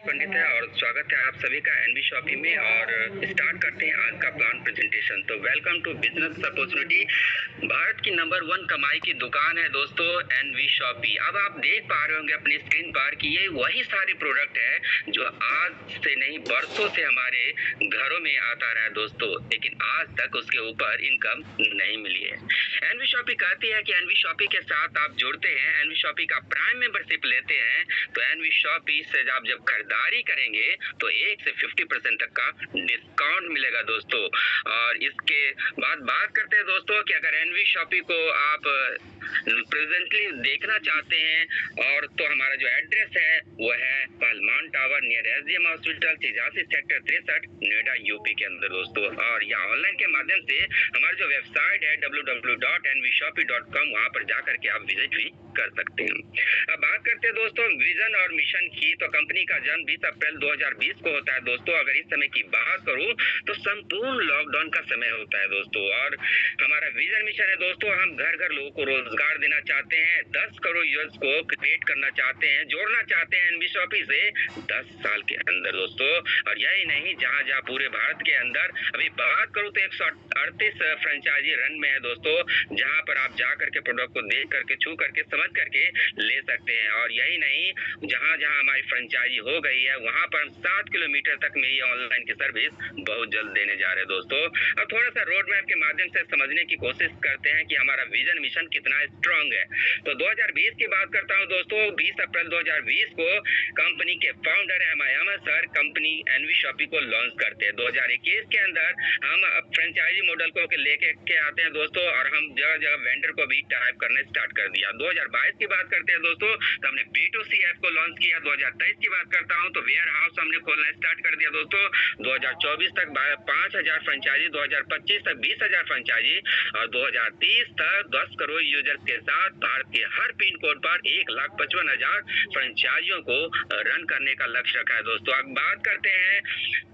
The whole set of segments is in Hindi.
पंडित है और स्वागत है आप सभी का एनवी शॉपी में। और स्टार्ट करते हैं आज का प्लान प्रेजेंटेशन। तो welcome to business opportunity. Bharat की नंबर 1 कमाई की दुकान है दोस्तों एनवी शॉपी। अब आप देख पा रहे होंगे अपनी स्क्रीन पर कि ये वही सारे प्रोडक्ट है जो आज से नहीं बरसों से हमारे घरों में आता रहा है दोस्तों, लेकिन आज तक उसके ऊपर इनकम नहीं मिली है। एनवी शॉपी कहती है कि एनवी शॉपी के साथ आप जुड़ते हैं, एनवी शॉपी का प्राइम मेंबरशिप लेते हैं तो एनवी शॉपी से आप जब खरीदारी करेंगे तो 1 से 50% तक का डिस्काउंट मिलेगा दोस्तों। और इसके बाद बात करते हैं दोस्तों कि अगर एनवी शॉपी को आप प्रेजेंटली देखना चाहते हैं और तो हमारा जो एड्रेस है वो है पहलमान tower near SDM hospital 86 sector 63 Noida UP के अंदर दोस्तों। और या ऑनलाइन के माध्यम से हमारा जो वेबसाइट है www.nvshopee.com वहां पर जाकर के आप विजिट भी कर सकते हैं। अब बात करते हैं दोस्तों विजन और मिशन की। तो कंपनी का जन्म 20 अप्रैल 2020 को होता है दोस्तों। अगर इस समय की बात करूं तो संपूर्ण लॉकडाउन का समय होता है दोस्तों। और हमारा विजन मिशन है दोस्तों, हम घर घर लोगों को रोजगार देना चाहते हैं, 10 करोड़ यूजर्स को क्रिएट करना चाहते हैं, जोड़ना चाहते हैं एनवी शॉपी से 10 साल के अंदर दोस्तों। और यही नहीं, जहां जहां पूरे भारत के अंदर अभी बात करूं तो 138 फ्रेंचाइजी रन में है दोस्तों, जहां पर आप जा करके प्रोडक्ट को देख करके, छू करके, समझ करके ले सकते हैं। और यही नहीं, जहां जहां हमारी फ्रेंचाइजी हो गई है वहां पर हम 7 किलोमीटर तक में ये ऑनलाइन की सर्विस बहुत जल्द देने जा रहे हैं दोस्तों। अब थोड़ा सा रोड मैप के माध्यम से समझने की कोशिश करते हैं कि हमारा विजन मिशन कितना स्ट्रांग है। तो 2020 की बात करता हूं दोस्तों। 20 अप्रैल 2020 को कंपनी के founder Ahmed sir company NV Shoppy को लॉन्च करते हैं। 2021 के अंदर हम फ्रेंचाइजी मॉडल को लेके के आते हैं दोस्तों, और हम जगह जगह वेंडर को भी टाइप करना स्टार्ट कर दिया। 2022 की बात करते हैं दोस्तों तो हमने B2C ऐप को लॉन्च किया। 2023 की बात करता हूं तो वेयर हाउस हमने खोलना स्टार्ट कर दिया दोस्तों। 2024 तक 5000 फ्रेंचाइजी, 2025 तक 20,000 फ्रेंचाइजी और 2030 तक 10 करोड़ यूजर्स के साथ भारत के हर पिन कोड पर 1,55,000 फ्रेंचाइजियों को रन करने का लक्ष्य रखा है दोस्तों। अब बात करते हैं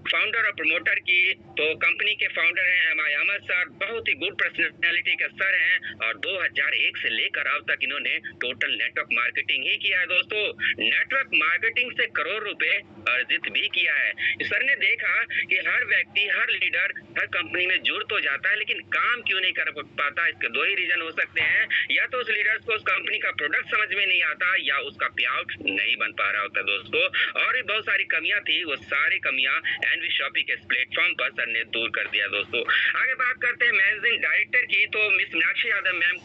फाउंडर और प्रमोटर की। तो कंपनी के फाउंडर हैं अहमद सर, बहुत ही गुड पर्सनैलिटी के सर हैं और 2001 से लेकर अब तक इन्होंने टोटल नेटवर्क मार्केटिंग ही किया है दोस्तों। नेटवर्क मार्केटिंग से करोड़ रुपए अर्जित भी किया है। सर ने देखा कि हर व्यक्ति, हर लीडर हर कंपनी में जुड़ तो जाता है लेकिन काम क्यों नहीं कर पाता। इसके दो ही रीजन हो सकते हैं, या तो उस लीडर्स को उस कंपनी का प्रोडक्ट समझ में नहीं आता या उसका पे आउट नहीं बन पा रहा होता दोस्तों। और भी बहुत सारी कमियां थी, वो सारी कमियां एनवी शॉपी के प्लेटफॉर्म पर सर ने दूर कर दिया दोस्तों। आगे बात करते हैं मैनेजिंग डायरेक्टर की। तो miss Meenakshi Yadav ma'am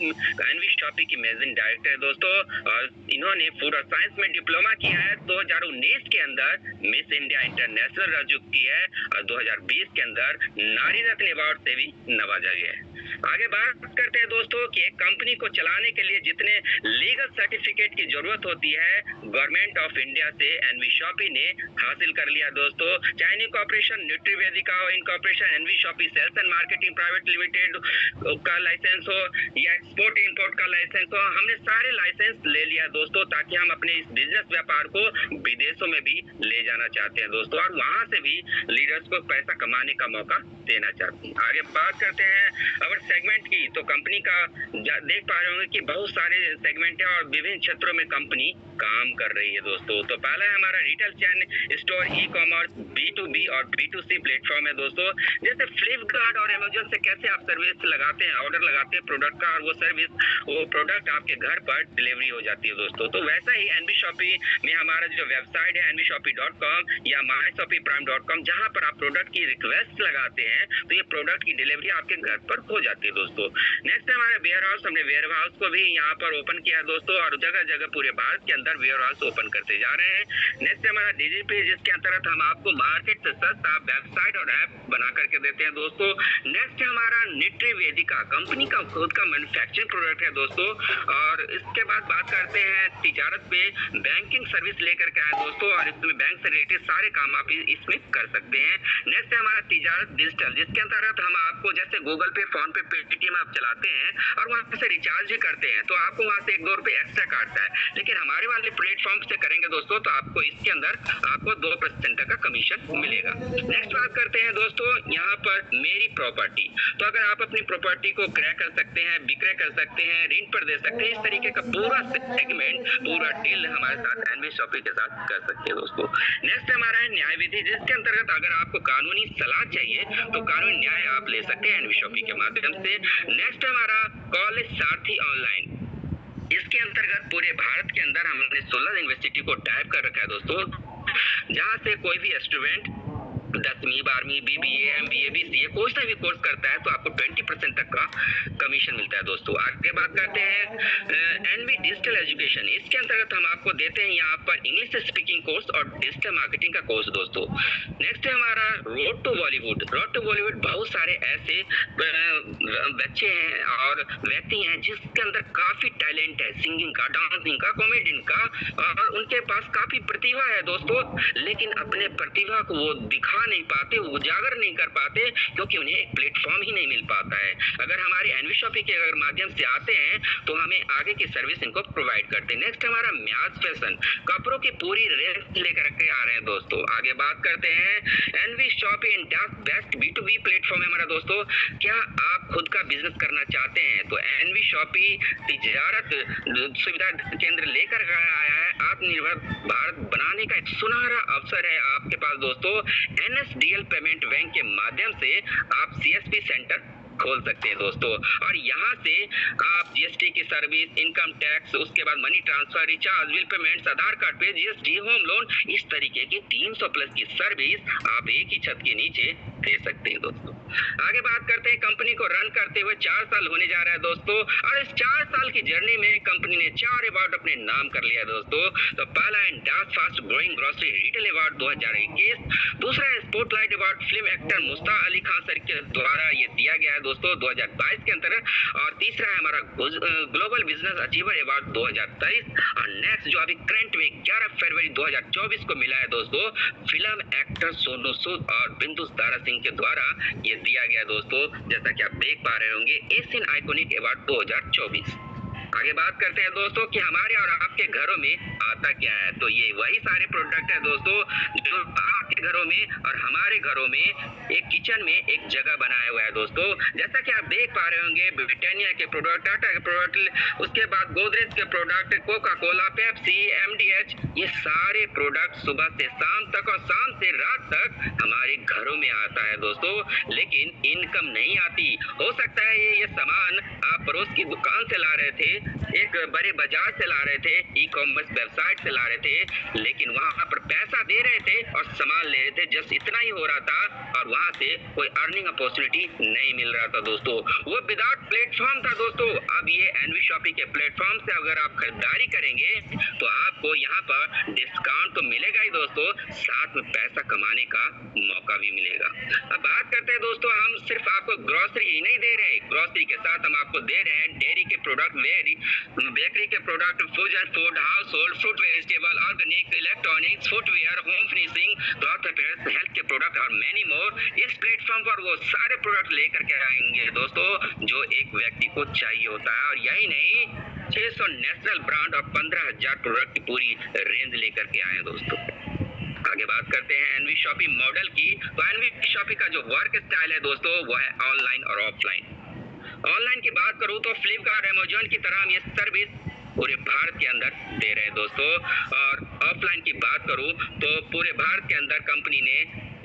NV Shoppy की मैनेजिंग डायरेक्टर है दोस्तों, और इन्होंने फूड और साइंस में डिप्लोमा किया है। 2019 के अंदर मिस इंडिया इंटरनेशनल रजू की है और 2020 के अंदर नारी रत्न अवार्ड से भी नवाजा गया है। आगे बात करते हैं दोस्तों कि एक कंपनी को चलाने के लिए जितने लीगल सर्टिफिकेट की जरूरत होती है गवर्नमेंट ऑफ इंडिया से एनवी शॉपी ने हासिल कर लिया दोस्तों। चाहे इनकॉर्पोरेशन न्यूट्रीवेदिका हो, incorporation NV Shoppy sales and marketing private limited का लाइसेंस हो या एक्सपोर्ट इंपोर्ट का लाइसेंस हो, हमने सारे लाइसेंस ले लिया दोस्तों, ताकि हम अपने इस बिजनेस व्यापार को विदेशों में भी ले जाना चाहते हैं दोस्तों, और वहां से भी लीडर्स को पैसा कमाने का मौका देना चाहते हैं। आगे बात करते हैं अगर सेगमेंट की। तो कंपनी का देख पा रहे होंगे कि बहुत सारे सेगमेंट है और विभिन्न क्षेत्रों में कंपनी काम कर रही है दोस्तों। तो पहला है हमारा रिटेल चैन स्टोर, ई कॉमर्स, B2B और B2C प्लेटफॉर्म है दोस्तों। जैसे फ्लिपकार्ट और अमेजन से कैसे आप सर्विस लगाते हैं, ऑर्डर लगाते हैं प्रोडक्ट का, और वो सर्विस, वो प्रोडक्ट आपके घर पर डिलीवरी हो जाती है दोस्तों। तो वैसा ही एनवी शॉपी में हमारा जो वेबसाइट है nvshopee.com या myshoppeeprime.com, जहां पर आप प्रोडक्ट की रिक्वेस्ट लगाते हैं तो ये प्रोडक्ट की डिलीवरी आपके घर पर हो जाती है दोस्तों। नेक्स्ट है हमारा वेयर हाउस। हमने वेयर हाउस को भी यहाँ पर ओपन किया दोस्तों, और जगह जगह पूरे भारत के अंदर वेयर हाउस ओपन करते जा रहे हैं। नेक्स्ट है हमारा DGP, जिसके अंतर्गत हम आपको मार्केट से सस्ता वेबसाइट और ऐप बना करके देते हैं दोस्तों। नेक्स्ट है हमारा न्यूट्रीवेदिका, कंपनी का खुद का मैन्युफैक्चरिंग प्रोडक्ट है दोस्तों। और इसके बाद बात करते हैं तिजारत पे, बैंकिंग सर्विस लेकर के आए दोस्तों, और इसमें बैंक से रिलेटेड सारे काम आप इसमें कर सकते हैं। नेक्स्ट है हमारा तिजारत डिजिटल, जिसके अंतर्गत हम आपको जैसे गूगल पे, फोन पे पेटीएम आप चलाते हैं और वहाँ से रिचार्ज भी करते हैं तो आपको वहाँ से 1-2 रुपए एक्स्ट्रा काटता है, लेकिन हमारे वाले प्लेटफॉर्म से करेंगे दोस्तों तो आपको इसके अंदर आपको 2% का कमीशन मिलेगा। नेक्स्ट बात करते हैं दोस्तों यहाँ पर मेरी प्रॉपर्टी। तो अगर आप अपनी प्रॉपर्टी को क्रय कर सकते हैं, विक्रय कर सकते हैं, ऋण पर दे सकते हैं, इस तरीके का पूरा सेगमेंट, पूरा डील हमारे साथ एनवी शॉपी के साथ कर सकते हैं दोस्तों। नेक्स्ट हमारा है न्याय विधि, जिसके अंतर्गत अगर आपको कानूनी सलाह चाहिए तो कानूनी न्याय आप ले सकते हैं एनवी शॉपी के माध्यम से। नेक्स्ट हमारा कॉलेज सारथी ऑनलाइन, इसके अंतर्गत पूरे भारत के अंदर हमने 16 यूनिवर्सिटी को टाइप कर रखा है दोस्तों, जहाँ से कोई भी स्टूडेंट 10वीं 12वीं BBA MBA BCA कोई सा भी कोर्स करता है तो आपको 20% तक का कमीशन मिलता है दोस्तों। आगे बात करते हैं एनवी डिजिटल एजुकेशन, इसके अंतर्गत हम आपको देते हैं यहाँ पर इंग्लिश स्पीकिंग कोर्स और डिजिटल मार्केटिंग का कोर्स दोस्तों। नेक्स्ट है हमारा road to Bollywood. Road to Bollywood बहुत सारे ऐसे बच्चे हैं और व्यक्ति हैं जिसके अंदर काफी टैलेंट है, सिंगिंग का, डांसिंग का, कॉमेडियन का, और उनके पास काफी प्रतिभा है दोस्तों, लेकिन अपने प्रतिभा को वो दिखा नहीं पाते, उजागर नहीं कर पाते क्योंकि उन्हें एक प्लेटफॉर्म ही नहीं मिल पाता है। अगर हमारे एनवी शॉपी के अगर माध्यम से आते हैं तो हमें आगे की सर्विस इनको प्रोवाइड करते हैं। नेक्स्ट हमारा म्याज फैशन, कपड़ों की पूरी रेंज लेकर के आ रहे हैं दोस्तों। आगे बात करते हैं NV Shoppy India best B2B platform है हमारा दोस्तों। क्या आप खुद का बिजनेस करना चाहते हैं तो एनवी शॉपी तिजारत सुविधा केंद्र लेकर आया है। आत्मनिर्भर भारत बनाने का एक सुनहरा अवसर है आपके पास दोस्तों। NSDL पेमेंट बैंक के माध्यम से आप CSP सेंटर खोल सकते हैं दोस्तों, और यहाँ से आप GST की सर्विस, इनकम टैक्स, उसके बाद money transfer, recharge, bill payments, Aadhaar card पे GST, होम लोन, इस तरीके की 300 प्लस की सर्विस आप एक ही छत के नीचे दे सकते हैं दोस्तों। आगे बात करते हैं, कंपनी को रन करते हुए 4 साल होने जा रहा है दोस्तों, और इस 4 साल की जर्नी में कंपनी ने 4 अवार्ड अपने नाम कर लिया दोस्तों। तो पहला है India's fast growing grocery retail award 2021, दूसरा है spotlight award film actor Mushtaq Ali Khan sir के द्वारा ये दिया गया है दोस्तों 2022 के अंतर्गत, और तीसरा है हमारा ग्लोबल बिजनेस अचीवर अवार्ड 2023, और नेक्स्ट जो अभी करंट में 11 फरवरी 2024 को मिला है दोस्तों, फिल्म एक्टर सोनू सूद और बिंदु तारा सिंह के द्वारा ये दिया गया दोस्तों, जैसा कि आप देख पा रहे होंगे, एशियन आइकॉनिक अवार्ड 2024। आगे बात करते हैं दोस्तों कि हमारे और आपके घरों में आता क्या है। तो ये वही सारे प्रोडक्ट है दोस्तों जो आपके घरों में और हमारे घरों में एक किचन में एक जगह बनाया हुआ है दोस्तों। जैसा कि आप देख पा रहे होंगे, ब्रिटानिया के प्रोडक्ट, टाटा के प्रोडक्ट, उसके बाद गोदरेज के product, Coca Cola, Pepsi, MDH, ये सारे प्रोडक्ट सुबह से शाम तक और शाम से रात तक हमारे घरों में आता है दोस्तों, लेकिन इनकम नहीं आती। हो सकता है ये सामान आप पड़ोस की दुकान से ला रहे थे, एक बड़े बाजार से ला रहे थे, ई-कॉमर्स वेबसाइट से ला रहे थे, लेकिन वहां पर पैसा दे रहे थे और सामान ले रहे थे, जस्ट इतना ही हो रहा था, और वहां से कोई अर्निंग अपॉर्चुनिटी नहीं मिल रहा था दोस्तों। वो विदाउट प्लेटफॉर्म था दोस्तों। अब ये एनवी शॉपी के प्लेटफॉर्म से अगर आप खरीदारी करेंगे तो आपको यहाँ पर डिस्काउंट तो मिलेगा ही दोस्तों, साथ में पैसा कमाने का मौका भी मिलेगा। अब बात करते हैं दोस्तों, हम सिर्फ आपको ग्रोसरी ही नहीं दे रहे, ग्रोसरी के साथ हम आपको दे रहे हैं डेयरी के प्रोडक्ट, बेकरी के product, food, house hold, fruit, vegetable, organic, electronics, footwear, home finishing, cloth appearance, health के प्रोडक्ट और मेनी मोर। इस प्लेटफॉर्म पर वो सारे प्रोडक्ट लेकर के आएंगे दोस्तों जो एक व्यक्ति को चाहिए होता है, और यही नहीं 600 नेशनल ब्रांड और 15,000 प्रोडक्ट की पूरी रेंज लेकर के आए दोस्तों। आगे बात करते हैं एनवी शॉपी मॉडल की। तो एनवी शॉपी का जो वर्क स्टाइल है दोस्तों वो है ऑनलाइन और ऑफलाइन। ऑनलाइन की बात करूं तो फ्लिपकार्ट, अमेजोन की तरह हम ये सर्विस पूरे भारत के अंदर दे रहे हैं दोस्तों, और ऑफलाइन की बात करूं तो पूरे भारत के अंदर कंपनी ने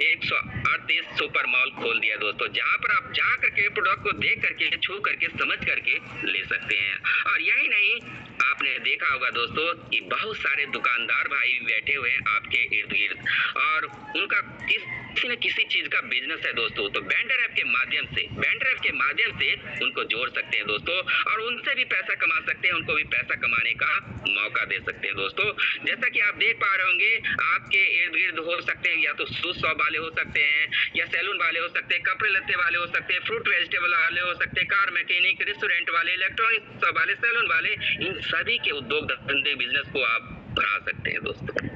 138 सुपर मॉल खोल दिया दोस्तों, जहां पर आप जा करके प्रोडक्ट को देख करके, छू करके, समझ करके ले सकते हैं। और यही नहीं, आपने देखा होगा दोस्तों कि बहुत सारे दुकानदार भाई बैठे हुए हैं आपके इर्द गिर्द, और उनका किसी न किसी चीज का बिजनेस है दोस्तों, तो वेंडर ऐप के माध्यम से उनको जोड़ सकते हैं दोस्तों, और उनसे भी पैसा कमा सकते हैं, उनको भी पैसा कमाने का मौका दे सकते हैं दोस्तों। जैसा कि आप देख पा रहे होंगे, आपके इर्द गिर्द हो सकते हैं या तो शूज शॉप वाले हो सकते हैं, या सैलून वाले हो सकते हैं, कपड़े लत्ते वाले हो सकते हैं, फ्रूट वेजिटेबल वाले हो सकते हैं, कार मैकेनिक, रेस्टोरेंट वाले, इलेक्ट्रॉनिक शॉप वाले, सैलून वाले, इन सभी के उद्योग धंधे बिजनेस को आप बढ़ा सकते हैं दोस्तों।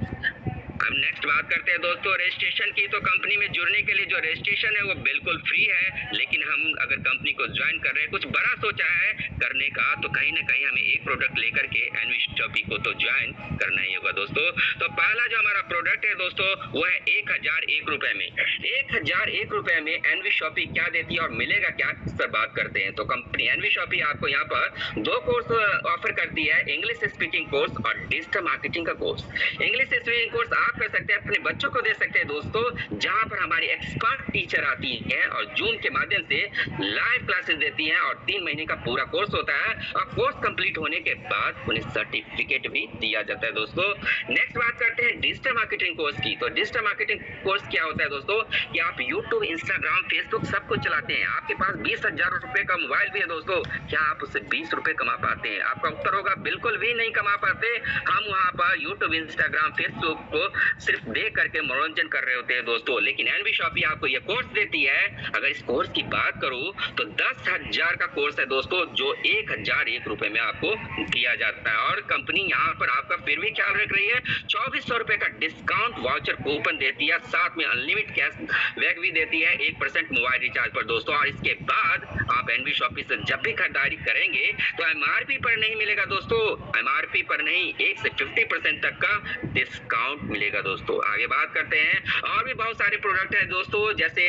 अब नेक्स्ट बात करते हैं दोस्तों रजिस्ट्रेशन की। तो कंपनी में जुड़ने के लिए जो रजिस्ट्रेशन है वो बिल्कुल फ्री है, लेकिन हम अगर कंपनी को ज्वाइन कर रहे हैं, कुछ बड़ा सोचा है करने का, तो कहीं ना कहीं हमें एक प्रोडक्ट लेकर के एनवी शॉपी को तो ज्वाइन करना ही होगा दोस्तों। तो पहला जो हमारा प्रोडक्ट है दोस्तों वो है 1001 रुपए में। 1001 रुपए में एनवी शॉपी क्या देती है और मिलेगा क्या, इस पर बात करते हैं। तो कंपनी एनवी शॉपी आपको यहाँ पर 2 कोर्स ऑफर करती है, इंग्लिश स्पीकिंग कोर्स और डिजिटल मार्केटिंग का कोर्स। इंग्लिश स्पीकिंग कोर्स आप कर सकते हैं, अपने बच्चों को दे सकते हैं दोस्तों, जहां पर हमारी एक्सपर्ट टीचर आती है और जूम के माध्यम से लाइव क्लासेस देती हैं और 3 महीने का पूरा कोर्स होता है और कोर्स कंप्लीट होने के बाद उन्हें सर्टिफिकेट भी दिया जाता है दोस्तों। नेक्स्ट बात करते हैं डिजिटल मार्केटिंग कोर्स की। तो डिजिटल मार्केटिंग कोर्स क्या होता है दोस्तों कि आप यूट्यूब, इंस्टाग्राम, फेसबुक सब कुछ चलाते हैं, आपके पास 20,000 रुपए का मोबाइल भी है दोस्तों, क्या आप उससे 20 रुपए कमा पाते हैं? आपका उत्तर होगा बिल्कुल भी नहीं कमा पाते। हम वहां पर यूट्यूब, इंस्टाग्राम, फेसबुक को सिर्फ देख करके मनोरंजन कर रहे होते हैं दोस्तों। लेकिन एनवी शॉपी आपको ये कोर्स देती है। अगर इस कोर्स की बात करूं तो 10,000 का कोर्स है दोस्तों, जो 1001 रुपए में आपको दिया जाता है। और कंपनी यहाँ पर आपका फिर भी ख्याल रख रही है, 2400 रुपए का डिस्काउंट वाउचर कूपन देती है, साथ में अनलिमिटेड कैश बैक भी देती है 1% मोबाइल रिचार्ज पर दोस्तों। और इसके बाद आप एनवी शॉपी से जब भी खरीदारी करेंगे तो एमआरपी पर नहीं मिलेगा दोस्तों, एमआरपी पर नहीं, 1 से 50% तक का डिस्काउंट मिलेगा दोस्तों। आगे बात करते हैं, और भी बहुत सारे प्रोडक्ट है दोस्तों, जैसे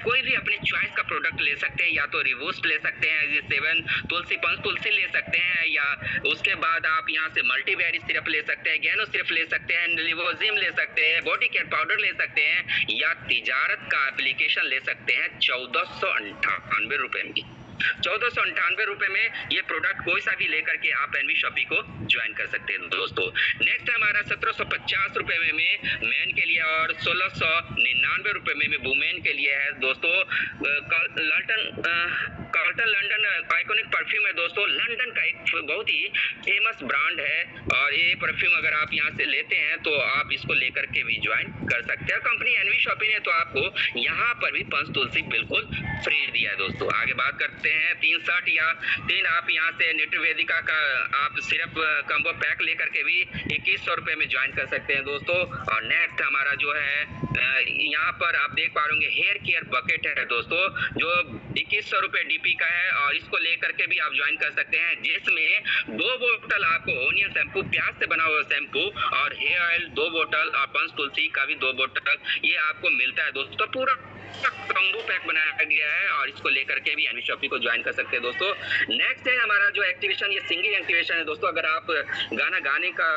कोई भी अपनी चॉइस का प्रोडक्ट ले सकते हैं, या तो रिवूस्ट ले सकते हैं, 7 तुलसी, पंच तुलसी ले सकते हैं, या उसके बाद आप यहाँ से मल्टीवेरी सिरप ले सकते हैं, गैनो सिरप ले सकते हैं, लिवोजिम ले सकते हैं, बॉडी केयर पाउडर ले सकते हैं, या तिजारत का एप्लीकेशन ले सकते हैं 1498 रुपए में। 1498 रुपए में ये प्रोडक्ट कोई सा भी लेकर के आप एनवी शॉपी को ज्वाइन कर सकते हैं दोस्तों। नेक्स्ट हमारा 1750 रुपए में मेन के लिए और 1699 रुपए में वुमेन के लिए है दोस्तों। कार्लटन लंडन आइकॉनिक परफ्यूम है दोस्तों, लंदन का एक बहुत ही फेमस ब्रांड है, और ये परफ्यूम अगर आप यहाँ से लेते हैं तो आप इसको लेकर के भी ज्वाइन कर सकते हैं। कंपनी एनवी शॉपी ने तो आपको यहाँ पर भी पंच तुलसी बिल्कुल फ्री दिया है दोस्तों। आगे बात करते हैं 3 शर्ट या 3 आप यहाँ से न्यूट्रीवेदिका का आप सिर्फ कम्बो पैक लेकर के भी 2100 रुपए में ज्वाइन कर सकते हैं दोस्तों। और नेक्स्ट हमारा जो है यहाँ पर आप देख पा रहे हेयर केयर बकेट है दोस्तों, जो 2100 रुपए डीपी का है, और इसको लेकर के भी आप ज्वाइन कर सकते हैं, जिसमें 2 बोतल आपको ओनियन शैम्पू, प्याज से बना हुआ शैम्पू, और हेयर ऑयल 2 बोतल, और पंच तुलसी का भी 2 बोतल ये आपको मिलता है दोस्तों। तो पूरा कम्बो पैक बनाया गया है, और इसको लेकर के भी एनवी शॉपी को ज्वाइन कर सकते हैं दोस्तों। नेक्स्ट है हमारा जो एक्टिवेशन, ये सिंगिंग एक्टिवेशन है दोस्तों। अगर आप गाना गाने का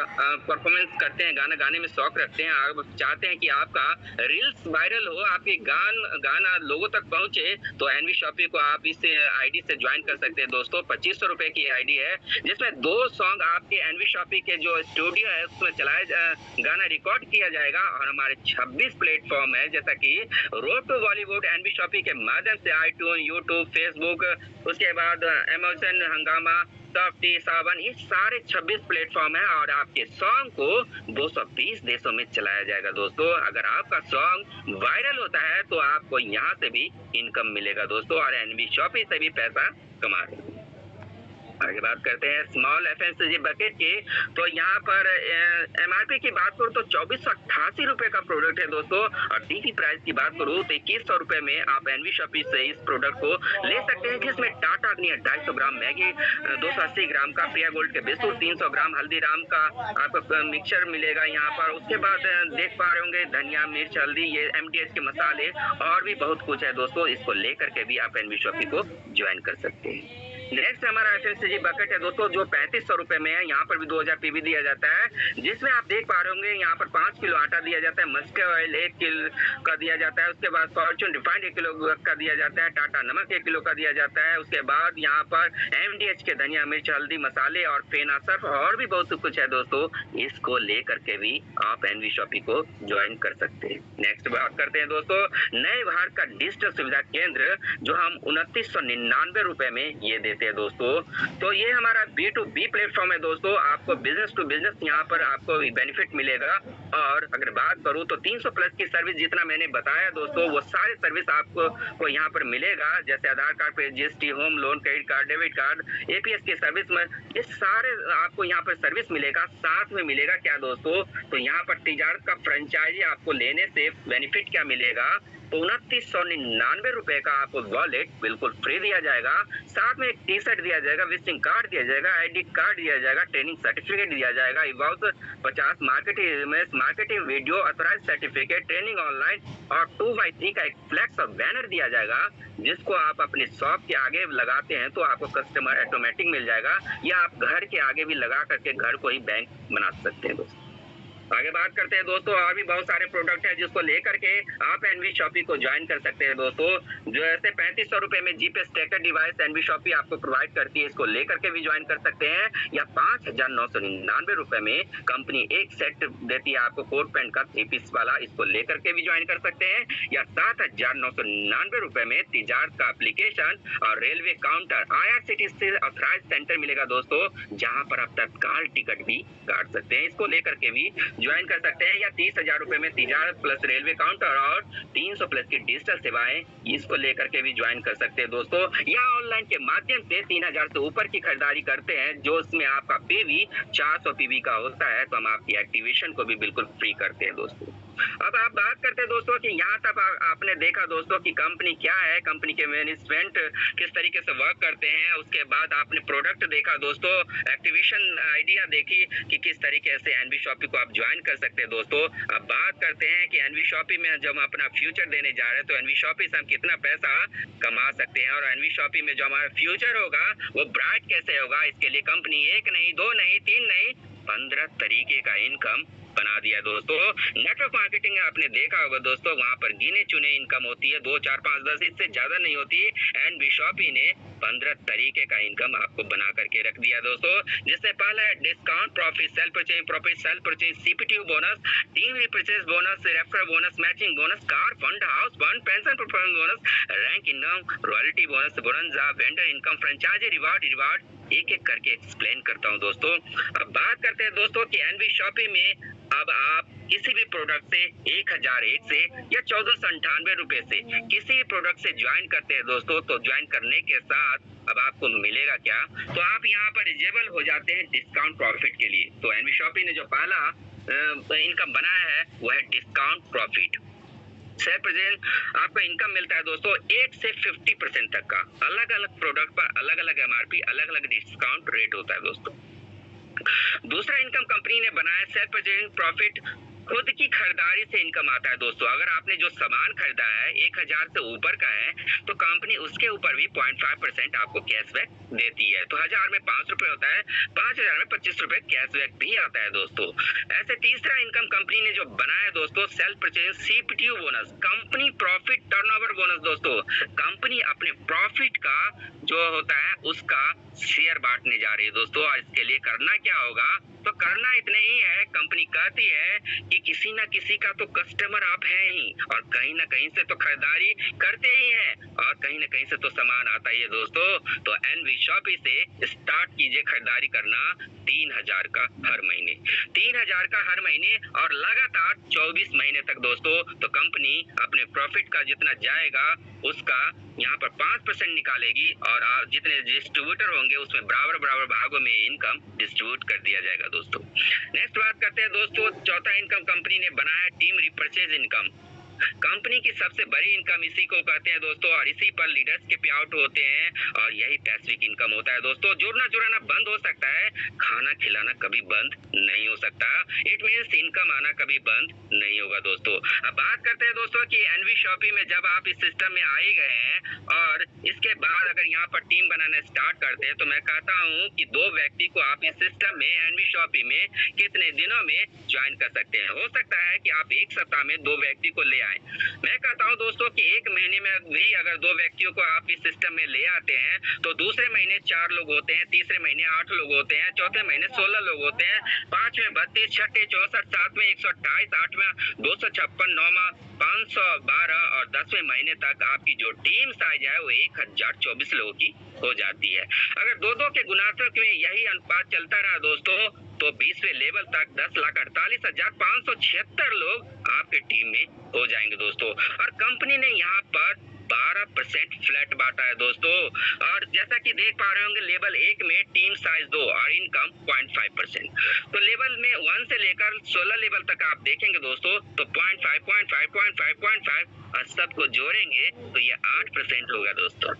परफॉर्मेंस करते हैं, गाना गाने में शौक रखते हैं, आप चाहते हैं कि आपका रील्स वायरल हो, आपके गाना लोगों तक पहुंचे, तो एनवी शॉपी को आप इस आईडी से ज्वाइन कर सकते हैं दोस्तों। 2500 रुपए की आईडी है, जिसमें 2 सॉन्ग आपके एनवी शॉपी के जो स्टूडियो है उसमें चलाया गाना रिकॉर्ड किया जाएगा, और हमारे 26 प्लेटफॉर्म है, जैसा कि road to Bollywood NV Shoppy के माध्यम से आईट्यून, यूट्यूब, फेसबुक, उसके बाद अमेज़न, हंगामा, सॉफ्टी, सावन, ये सारे 26 प्लेटफॉर्म है, और आपके सॉन्ग को 220 देशों में चलाया जाएगा दोस्तों। अगर आपका सॉन्ग वायरल होता है तो आपको यहाँ से भी इनकम मिलेगा दोस्तों, और एनवी शॉपी से भी पैसा कमा रहे हैं। आगे बात करते हैं स्मॉल एफएमसीजी बकेट की। तो यहाँ पर एमआरपी की बात करूँ तो 2488 रुपए का प्रोडक्ट है दोस्तों, और डीपी प्राइस की बात करूँ तो 2100 रुपए में आप एनवी शॉपी से इस प्रोडक्ट को ले सकते हैं, जिसमें टाटा अग्नि 250 ग्राम, मैगी 280 ग्राम का, प्रिया गोल्ड के बिस्कुट 300 ग्राम, हल्दीराम का आपको मिक्सचर मिलेगा यहाँ पर। उसके बाद देख पा रहे होंगे धनिया, मिर्च, हल्दी, ये एमडीएच के मसाले, और भी बहुत कुछ है दोस्तों। इसको लेकर के भी आप एनवी शॉपी को ज्वाइन कर सकते हैं। नेक्स्ट हमारा एफएमसीजी बकेट है दोस्तों, जो 3500 रुपए में है। यहाँ पर भी 2000 पीवी दिया जाता है, जिसमें आप देख पा रहे होंगे यहाँ पर 5 किलो आटा दिया जाता है, मस्टर्ड ऑयल 1 किलो का दिया जाता है, उसके बाद फॉर्चून रिफाइंड 1 किलो का दिया जाता है, टाटा नमक 1 किलो का दिया जाता है, उसके बाद यहाँ पर एमडीएच के धनिया, मिर्च, हल्दी, मसाले, और फेना सर्फ, और भी बहुत कुछ है दोस्तों। इसको लेकर के भी आप एनवी शॉपी को ज्वाइन कर सकते हैं। नेक्स्ट बात करते हैं दोस्तों नए भारत का डिजिटल सुविधा केंद्र, जो हम 2999 रुपए में ये देते देते हैं दोस्तों। तो ये हमारा B2B प्लेटफॉर्म है दोस्तों। आपको बिजनेस टू बिजनेस यहाँ पर आपको बेनिफिट मिलेगा। और अगर बात करूँ तो 300 प्लस की सर्विस जितना मैंने बताया दोस्तों, वो सारे सर्विस आपको यहाँ पर मिलेगा। जैसे आधार कार्ड पे GST, home loan, credit card, debit card, APS की सर्विस में ये सारे आपको यहाँ पर सर्विस मिलेगा। साथ में मिलेगा क्या दोस्तों, तो यहाँ पर तिजारत का फ्रेंचाइजी आपको लेने से बेनिफिट क्या मिलेगा, तो 2999 रुपए का आपको वॉलेट बिल्कुल फ्री दिया जाएगा। साथ में एक टी-शर्ट दिया जाएगा, विजिटिंग कार्ड दिया जाएगा, ID कार्ड दिया जाएगा, ट्रेनिंग सर्टिफिकेट दिया जाएगा, इवाउच 50 marketing video, authorise certificate, training online और 2x3 का एक फ्लैक्स और बैनर दिया जाएगा, जिसको आप अपनी शॉप के आगे लगाते हैं तो आपको कस्टमर ऑटोमेटिक मिल जाएगा, या आप घर के आगे भी लगा करके घर को ही बैंक बना सकते हैं दोस्तों। आगे बात करते हैं दोस्तों, और भी बहुत सारे प्रोडक्ट है जिसको लेकर के आप एनवी शॉपी को ज्वाइन कर सकते हैं दोस्तों। जो ऐसे 3500 रुपए में GPS tracker device NV Shoppy आपको प्रोवाइड करती है, इसको लेकर के भी ज्वाइन कर सकते हैं। या 5999 रुपए में कंपनी एक सेट देती है आपको कोट पैंट का 3 पीस वाला, इसको लेकर के भी ज्वाइन कर सकते हैं। या 7999 रुपए में तिजारत का एप्लीकेशन और railway counter IRCTC authorise centre मिलेगा दोस्तों, जहां पर आप तत्काल टिकट भी काट सकते हैं, इसको लेकर के भी ज्वाइन कर सकते हैं। या 30,000 रुपए में तिजारत प्लस रेलवे काउंटर और 300 प्लस की डिजिटल सेवाएं, इसको लेकर के भी ज्वाइन कर सकते हैं दोस्तों। या ऑनलाइन के माध्यम से 3000 से ऊपर की खरीदारी करते हैं, जो इसमें आपका PV 400 PV का होता है, तो हम आपकी एक्टिवेशन को भी बिल्कुल फ्री करते हैं दोस्तों। अब आप बात करते हैं दोस्तों कि यहाँ तक आपने देखा दोस्तों कि कंपनी क्या है, कंपनी के मैनेजमेंट किस तरीके से वर्क करते हैं। उसके बाद आपने प्रोडक्ट देखा दोस्तों, एक्टिवेशन आइडिया देखी कि किस तरीके से एनवी शॉपी को आप ज्वाइन कर सकते हैं दोस्तों। अब बात करते हैं कि एनवी शॉपी में जब हम अपना फ्यूचर देने जा रहे हैं, तो एनवी शॉपी से हम कितना पैसा कमा सकते हैं, और एनवी शॉपी में जो हमारा फ्यूचर होगा वो ब्राइट कैसे होगा। इसके लिए कंपनी 1 नहीं, 2 नहीं, 3 नहीं, 15 तरीके का इनकम बना दिया दोस्तों। नेटवर्क मार्केटिंग आपने देखा होगा दोस्तों, वहां पर गिने चुने इनकम होती है, 2, 4, 5, 10, इससे ज्यादा नहीं होती। एंड शॉपी ने 15 तरीके का इनकम आपको बना करके रख दिया दोस्तों, जिससे पहला है discount, profit, sale purchase, CPTU bonus, team repurchase bonus, referral bonus, matching bonus, car fund, house fund, pension performance bonus, rank income, royalty bonus, bonanza, vendor income, franchisee reward, एक एक करके एक्सप्लेन करता हूं दोस्तों। अब बात करते हैं दोस्तों कि एनवी शॉपी में अब आप किसी भी प्रोडक्ट से 1001 से या 1498 रुपए से किसी भी प्रोडक्ट से ज्वाइन करते हैं दोस्तों, तो ज्वाइन करने के साथ अब आपको मिलेगा क्या, तो आप यहाँ पर एलिजिबल हो जाते हैं डिस्काउंट प्रॉफिट के लिए। तो एनवी शॉपी ने जो पहला इनकम बनाया है वो है डिस्काउंट प्रॉफिट। आपको इनकम मिलता है दोस्तों 8 से 50% तक का, अलग अलग प्रोडक्ट पर अलग अलग MRP, अलग अलग डिस्काउंट रेट होता है दोस्तों। दूसरा इनकम कंपनी ने बनाया सेल्फ परचेजिंग प्रॉफिट, खुद की खरीदारी से इनकम आता है दोस्तों। अगर आपने जो सामान खरीदा है 1000 से ऊपर का है, तो कंपनी उसके ऊपर भी 0.5% आपको कैशबैक देती है। तो 1000 में 5 रुपए होता है, 5000 में 25 रुपए कैशबैक भी आता है दोस्तों। ऐसे तीसरा इनकम कंपनी ने जो बनाया दोस्तों self purchase CPTU bonus, company profit turnover bonus दोस्तों। कंपनी अपने प्रॉफिट का जो होता है उसका शेयर बांटने जा रही है दोस्तों, और इसके लिए करना क्या होगा, तो करना इतने ही है, कंपनी कहती है कि किसी ना किसी का तो कस्टमर आप हैं ही, और कहीं ना कहीं से तो खरीदारी करते ही हैं, और कहीं ना कहीं से तो सामान आता ही है दोस्तों। तो एनवी शॉपी से स्टार्ट कीजिए खरीदारी करना 3000 का हर महीने, 3000 का हर महीने, और लगातार 24 महीने तक दोस्तों। तो कंपनी अपने प्रॉफिट का जितना जाएगा उसका यहाँ पर 5% निकालेगी, और जितने डिस्ट्रीब्यूटर होंगे उसमें बराबर बराबर भागों में इनकम डिस्ट्रीब्यूट कर दिया जाएगा दोस्तों। नेक्स्ट बात करते हैं दोस्तों, चौथा इनकम कंपनी ने बनाया टीम रिपर्चेज इनकम। कंपनी की सबसे बड़ी इनकम इसी को कहते हैं दोस्तों, और इसी पर लीडर्स के पे आउट होते हैं, और यही पैसिव इनकम होता है दोस्तों। जुड़ना जुड़ाना बंद हो सकता है, खाना खिलाना कभी बंद नहीं हो सकता। इट मींस इनकम आना कभी बंद नहीं होगा दोस्तों। अब बात करते हैं दोस्तों कि एनवी शॉपी में जब आप इस सिस्टम में आ ही गए हैं, और इसके बाद अगर यहाँ पर टीम बनाना स्टार्ट करते हैं, तो मैं कहता हूँ कि 2 व्यक्ति को आप इस सिस्टम में एनवी शॉपी में कितने दिनों में ज्वाइन कर सकते हैं। हो सकता है कि आप एक सप्ताह में 2 व्यक्ति को ले जाएं। मैं कहता हूं दोस्तों कि एक महीने में भी अगर 2 व्यक्तियों को आप इस सिस्टम में ले आते हैं तो दूसरे महीने 4 लोग होते हैं, तीसरे महीने 8 लोग होते हैं, चौथे महीने 16 लोग होते हैं, 5वें 32, छठे 64, 7वें 128, 8वें 256, 9वां 512 और 10वें महीने तक आपकी जो टीम साइज है वो 1024 लोगों की हो जाती है। अगर 2-2 के गुणात्मक में यही अनुपात चलता रहा दोस्तों तो 20वें लेवल तक 10,48,576 लोग आपके टीम में हो जाएंगे दोस्तों। और कंपनी ने यहाँ पर 12% फ्लैट बांटा है दोस्तों। और जैसा कि देख पा रहे होंगे लेवल 1 में टीम साइज 2 और इनकम 0.5%। तो लेवल में 1 से लेकर 16 लेवल तक आप देखेंगे दोस्तों तो 0.5 और सबको जोड़ेंगे तो ये 8% होगा दोस्तों।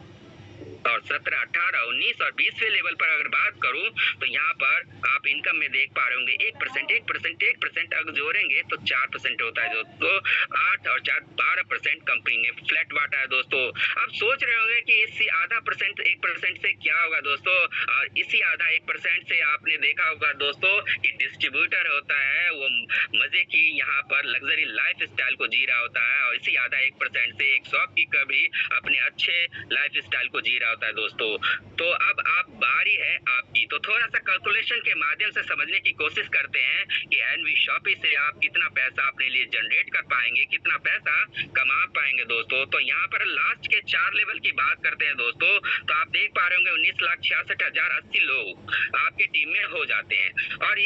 और 17, 18, 19 और 20वें लेवल पर अगर बात करूं तो यहाँ पर आप इनकम में देख पा रहे होंगे 1% अगर जोड़ेंगे तो 4% होता है दोस्तों। 8 और 4 12% कंपनी ने फ्लैट बांटा है दोस्तों। आप सोच रहे होंगे कि इसी आधा परसेंट 1% से क्या होगा दोस्तों। और इसी आधा 1% से आपने देखा होगा दोस्तों कि डिस्ट्रीब्यूटर होता है वो मजे की यहाँ पर लग्जरी लाइफ स्टाइल को जी रहा होता है और इसी आधा 1% से एक शॉपकीपर भी अपने अच्छे लाइफ स्टाइल को जी रहा होता है दोस्तों। तो अब आप बारी है आपकी, तो थोड़ा सा कैलकुलेशन के माध्यम से समझने की कोशिश करते हैं कि एनवी शॉपी से आप कितना पैसा अपने लिए जनरेट कर पाएंगे, कितना पैसा कमा पाएंगे दोस्तों। तो यहाँ पर लास्ट के 4 लेवल की बात करते हैं दोस्तों तो आप देख पा रहे होंगे 19,66,080 लोग आपके टीम में हो जाते हैं। और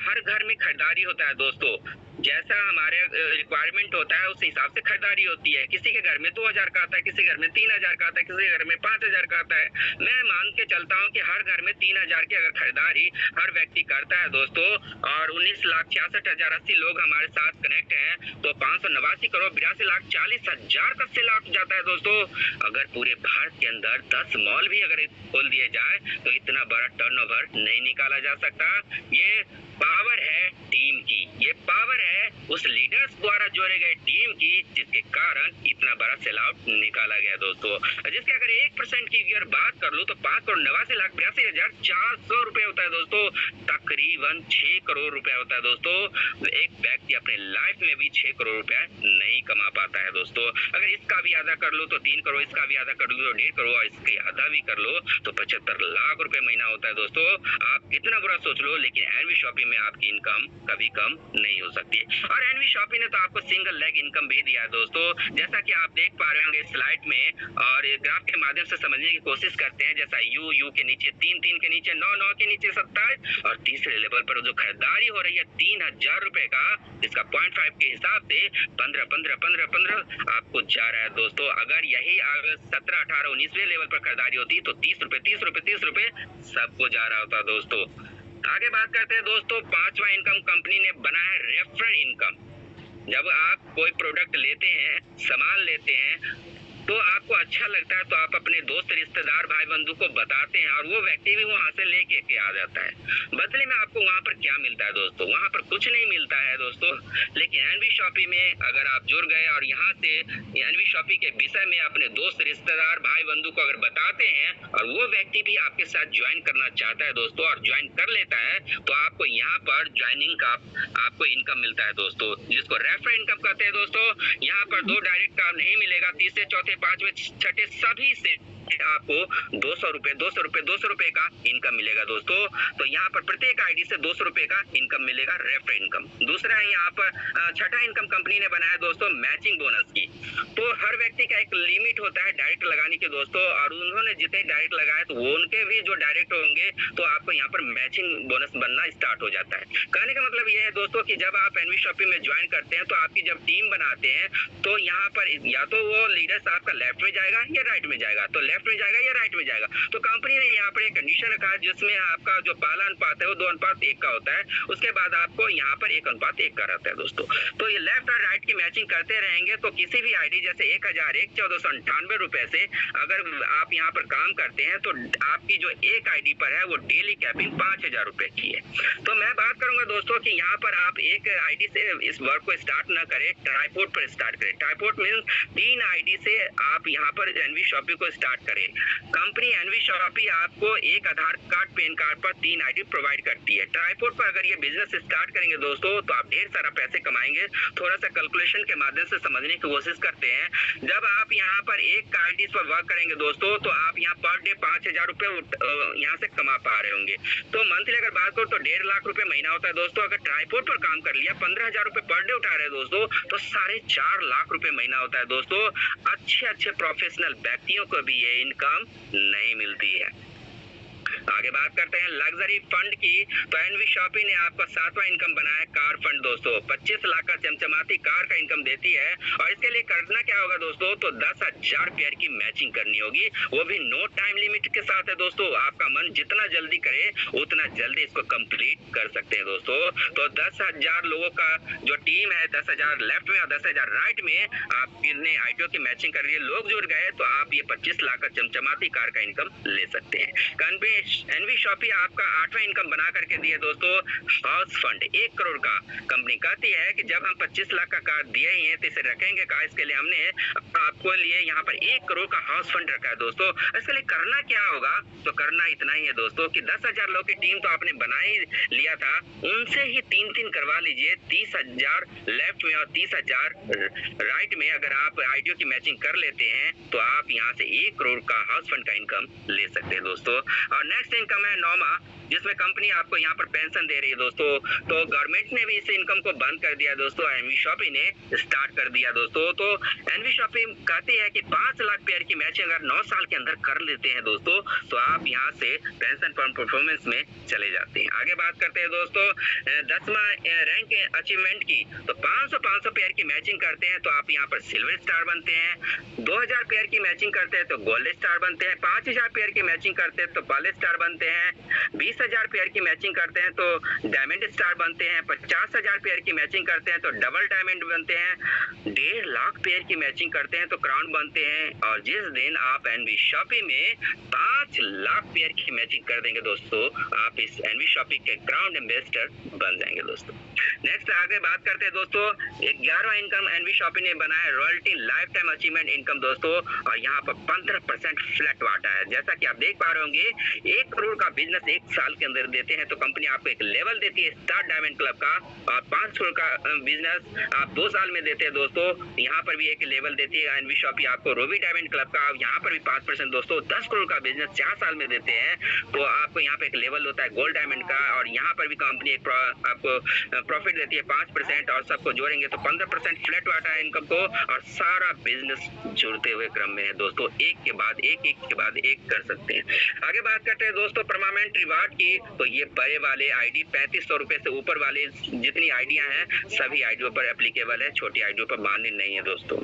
हर घर में खरीदारी होता है दोस्तों, जैसा हमारे रिक्वायरमेंट होता है उस हिसाब से खरीदारी होती है। किसी के घर में 2000 का आता है, किसी घर में 3000 का आता है, किसी के घर में 5000 का आता है। मैं मान के चलता हूँ कि हर घर में 3000 की अगर खरीदारी हर व्यक्ति करता है दोस्तों और 19,66,080 लोग हमारे साथ कनेक्ट हैं तो 589 करोड़ 82,40,000 का सेल आउट जाता है दोस्तों। अगर पूरे भारत के अंदर 10 मॉल भी अगर खोल दिए जाए तो इतना बड़ा टर्नओवर नहीं निकाला जा सकता। ये पावर है टीम की, ये पावर है उस लीडर्स द्वारा जोड़े गए टीम की जिसके कारण इतना बड़ा सेल आउट निकाला गया दोस्तों। जिसके अगर 1% की अगर बात कर लूं तो 5,89,82,400 रुपए होता है दोस्तों, तकरीबन 6 करोड़ रुपए होता है दोस्तों। एक व्यक्ति अपने लाइफ में भी 6 करोड़ रुपए नहीं कमा पाता है दोस्तों। अगर इसका भी आधा कर लो तो 3 करोड़, इसका भी आधा कर लो तो 1.5 करोड़ और इसके आधा भी कर लो तो 75 लाख रुपए महीना होता है दोस्तों। आप कितना बुरा सोच लो लेकिन एनवी शॉपी में आपकी इनकम कभी कम नहीं हो सकती। और एनवी शॉपी ने तो आपको सिंगल लेग इनकम भी दिया है दोस्तों, जैसा कि आप देख पा रहे होंगे स्लाइड में। और ग्राफ के माध्यम से समझने की कोशिश करते हैं, जैसा यू के नीचे 3 के नीचे 9 के नीचे 27 और तीसरे लेवल पर जो खरीदारी हो रही है 3000 रुपए का, जिसका 0.5 के हिसाब से 15 आपको जा रहा है दोस्तों। अगर यही 17, 18, 19वें लेवल पर खरीदारी होती तो 30 रुपए सबको जा रहा होता दोस्तों। आगे बात करते हैं दोस्तों, 5वां इनकम कंपनी ने बनाया है रेफरल इनकम। जब आप कोई प्रोडक्ट लेते हैं, सामान लेते हैं तो आपको अच्छा लगता है तो आप अपने दोस्त, रिश्तेदार, भाई बंधु को बताते हैं और वो व्यक्ति भी वहां से लेके के आ जाता है। बदले में आपको वहां पर क्या मिलता है दोस्तों? वहां पर कुछ नहीं मिलता है दोस्तों। लेकिन एनवी शॉपी में अगर आप जुड़ गए और यहाँ से एनवी शॉपी के विषय में अपने दोस्त, रिश्तेदार, भाई बंधु को अगर बताते हैं और वो व्यक्ति भी आपके साथ ज्वाइन करना चाहता है दोस्तों और ज्वाइन कर लेता है तो आपको यहाँ पर ज्वाइनिंग का आपको इनकम मिलता है दोस्तों, जिसको रेफरल इनकम कहते हैं दोस्तों। यहाँ पर 2 डायरेक्ट काम नहीं मिलेगा, तीसरे, चौथे, 5वें, 6ठे सभी से आपको 200 रुपए का इनकम मिलेगा दोस्तों। तो यहाँ पर प्रत्येक आईडी से 200 रुपए का इनकम मिलेगा, रेफरल इनकम। दूसरा है यहाँ पर 6ठा इनकम कंपनी ने बनाया दोस्तों मैचिंग बोनस की। तो हर व्यक्ति का एक लिमिट होता है डायरेक्ट लगाने के दोस्तों, और उन्होंने जितने डायरेक्ट लगाए तो वो उनके भी जो डायरेक्ट होंगे तो आपको यहाँ पर मैचिंग बोनस बनना स्टार्ट हो जाता है। कहने का मतलब ये है दोस्तों कि जब आप एनवी शॉपी में ज्वाइन करते हैं तो आपकी जब टीम बनाते हैं तो यहाँ पर या तो वो लीडर्स आपका लेफ्ट में जाएगा या राइट में जाएगा, तो लेफ्ट में जाएगा या राइट में जाएगा। तो कंपनी ने यहाँ पर एक कंडीशन रखा है जिसमें आपका जो पहला अनुपात है वो 2:1 का होता है, उसके बाद आपको यहाँ पर 1:1 का रहता है दोस्तों। तो ये लेफ्ट और राइट की मैचिंग करते रहेंगे तो किसी भी आईडी जैसे 1001 रुपए से अगर आप यहाँ पर काम करते हैं तो आपकी जो एक आईडी पर है वो डेली कैपिंग 5000 रुपए की है। तो मैं बात करूंगा दोस्तों कि यहाँ पर आप एक आईडी से इस वर्क को स्टार्ट न करें, ट्राइपोड पर स्टार्ट करें। ट्राइपोड मीन्स 3 आईडी से आप यहाँ पर एनवी शॉपी को स्टार्ट करें। कंपनी एनवी शॉपी आपको एक आधार कार्ड, पैन कार्ड पर 3 आईडी प्रोवाइड करती है। ट्राइपॉड पर अगर ये बिजनेस स्टार्ट करेंगे दोस्तों तो आप ढेर सारा पैसे कमाएंगे। थोड़ा सा कैलकुलेशन के माध्यम से समझने की कोशिश करते हैं। जब आप यहाँ पर एक आईडी पर वर्क करेंगे दोस्तों तो आप यहाँ पर डे 5,000 रुपए यहाँ से कमा पा रहे होंगे। तो मंथली अगर बात करो तो 1.5 लाख रुपए महीना होता है दोस्तों। अगर ट्राइपॉड पर काम कर लिया 15,000 रुपए पर डे उठा रहे हैं दोस्तों तो 4.5 लाख रुपए महीना होता है दोस्तों। अच्छे प्रोफेशनल व्यक्तियों को भी ये इनकम नहीं मिलती है। आगे बात करते हैं लग्जरी फंड की। तो एनवी शॉपी ने आपका 7वां इनकम बनाया कार फंड दोस्तों। 25 लाख का चमचमाती कार का इनकम देती है और इसके लिए करना क्या होगा दोस्तों, तो 10,000 पेयर की मैचिंग करनी होगी, वो भी नो टाइम लिमिट के साथ है दोस्तों। आपका मन जितना जल्दी करे उतना जल्दी इसको कंप्लीट कर सकते हैं दोस्तों। तो 10,000 लोगों का जो टीम है, 10,000 लेफ्ट में और 10,000 राइट में, आप कितने आईडियो की मैचिंग कर रही है, लोग जुड़ गए तो आप ये 25 लाख का चमचमाती कार का इनकम ले सकते हैं। एनवी शॉपी आपका 8वां इनकम बना करके दिए दोस्तों हाउस फंड 1 करोड़ का। कंपनी कहती है कि जब हम 25 लाख का कार दिए ही हैं तो इसे रखेंगे का, इसके लिए हमने आपको लिए यहाँ पर 1 करोड़ का हाउस फंड रखा है दोस्तों। इसके लिए करना क्या होगा, तो करना इतना ही है दोस्तों कि 10,000 लोग की टीम तो आपने बना ही लिया था, उनसे ही 3 करवा लीजिए। 30,000 लेफ्ट में और 30,000 राइट में अगर आप आईडियो की मैचिंग कर लेते हैं तो आप यहाँ से 1 करोड़ का हाउस फंड का इनकम ले सकते हैं दोस्तों। और नेक्स्ट इनकम है 9वां, जिसमें कंपनी आपको यहाँ पर पेंशन दे रही है दोस्तों। तो गवर्नमेंट ने भी इस इनकम को बंद कर दिया दोस्तों, एनवी शॉपी ने स्टार्ट कर दिया दोस्तों। तो एनवी शॉपी कहती है कि 5 लाख पेयर की मैचिंग अगर 9 साल के अंदर कर लेते हैं दोस्तों तो आप यहाँ से पेंशन परफॉर्मेंस में चले जाते हैं। आगे बात करते हैं दोस्तों 10वां रैंक अचीवमेंट की। तो 500 पेयर की मैचिंग करते हैं तो आप यहाँ पर सिल्वर स्टार बनते हैं। 2,000 पेयर की मैचिंग करते हैं तो गोल्ड स्टार बनते हैं। 5,000 पेयर की मैचिंग करते हैं तो पर्ल स्टार बनते हैं। 20,000 पेयर की मैचिंग करते हैं तो डायमंड स्टार बनते हैं। 50,000 पेयर की मैचिंग करते हैं तो डबल डायमंड बनते हैं। 1.5 लाख पेयर की मैचिंग करते हैं तो क्राउन बनते हैं। और जिस दिन आप एनवी शॉपी में 5 लाख पेयर की मैचिंग कर देंगे दोस्तों, आप इस एनवी शॉपी के क्राउन एम्बेसडर बन जाएंगे दोस्तों। नेक्स्ट आगे बात करते हैं दोस्तों 11वां इनकम एनवी शॉपी ने बनाया royalty life time achievement income दोस्तों। और यहाँ पर 15% फ्लैट वाटा है। जैसा कि आप देख पा रहे होंगे 1 करोड़ का बिजनेस 1 साल के अंदर देते हैं तो कंपनी आपको एक लेवल देती है स्टार डायमंड क्लब का, और 5 करोड़ का बिजनेस आप 2 साल में देते हैं दोस्तों। यहाँ पर भी एक लेवल देती है एनवी शॉपी आपको रूबी डायमंड क्लब का, यहाँ पर भी 5% दोस्तों। 10 करोड़ का बिजनेस 4 साल में देते हैं तो आपको यहाँ पे एक लेवल होता है गोल्ड डायमंड का, और यहाँ पर भी कंपनी एक आपको प्रॉफिट देती है 5%, और सबको जोड़ेंगे तो 15% फ्लैट वाटा है इनकम को। और सारा बिजनेस जुड़ते हुए क्रम में है दोस्तों, एक के बाद एक कर सकते हैं। आगे बात करते हैं दोस्तों परमानेंट रिवार्ड की। तो ये बड़े वाले आईडी 3500 रुपए से ऊपर वाले जितनी आईडियां हैं सभी आईडियों पर एप्लीकेबल है, छोटी आईडियों पर मान्य नहीं है दोस्तों।